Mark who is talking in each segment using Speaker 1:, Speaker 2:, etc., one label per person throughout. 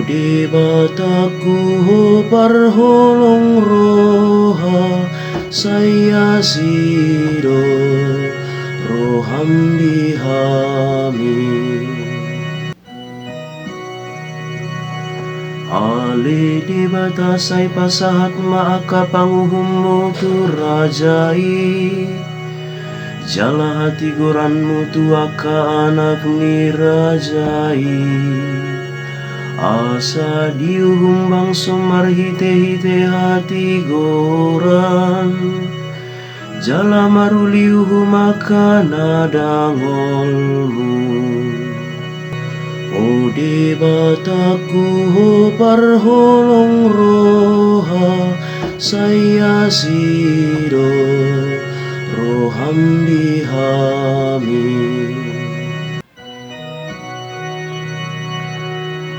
Speaker 1: Ode bataku parholong roha saya sido roham dihami ale di batasai pasahat maaka panguhum mutu rajai jala hati goranmu tu aka anak nirajai asa diuhum bang somar hite hati goran jala maruliuhum aka nadangolmu ode bataku parholong roha saya sido roham dihami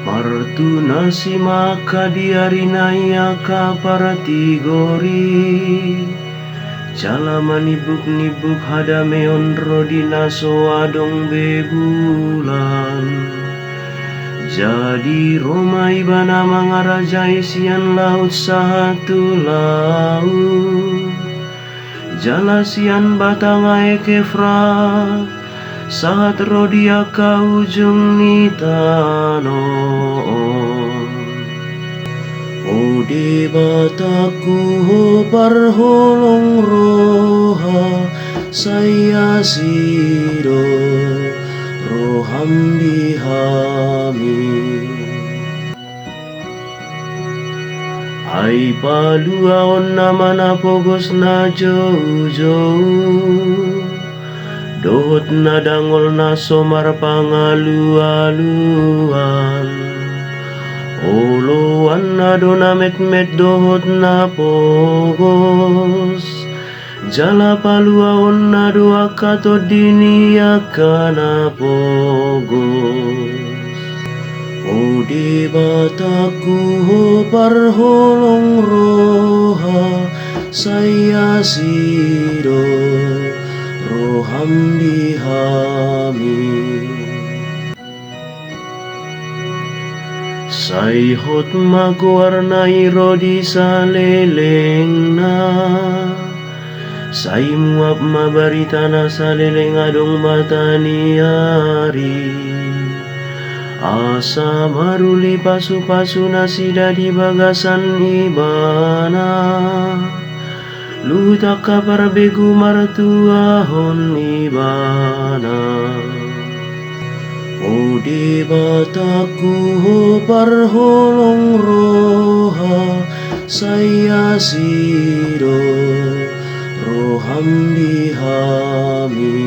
Speaker 1: Martu nasi maka diarinaya ka paratigori Jala manibuk-nibuk hadame onro dinaso adong bebulan Jadi Roma ibana mangarajai sian laut satu laut Jala sian batangai kefrat saat rodia ka ujung nitanon ode bataku parholong roha saya sido roham dihami ai palua onna mana pogos na jauh-jauh Dohot na dangol na somar pangalu-aluan Oloan na dona met-met dohot na pogos Jala paluaon na doa kato diniaka na pogos Ode bataku parholong roha saya sido roham dihami Saihot magwarnai rodi saleleng na Sai muap mabarita na saleleng adong bataniari Asa maruli pasu-pasu na sida di bagasan ibana Lutak kabar begu martua hon ibana ode bataku parholong roha saya sido roham dihami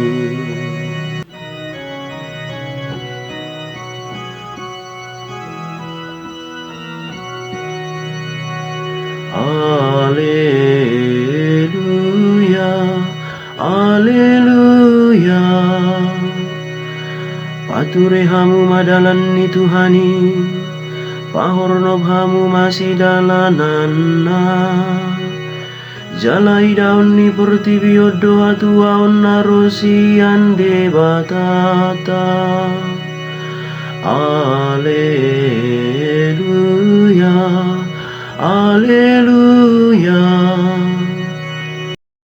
Speaker 1: Haleluya Pature hamu madalan ni Tuhani Pahornob hamu masih dalananna Jalai daun ni pertibio doa tuaon narosian de batata Haleluya Haleluya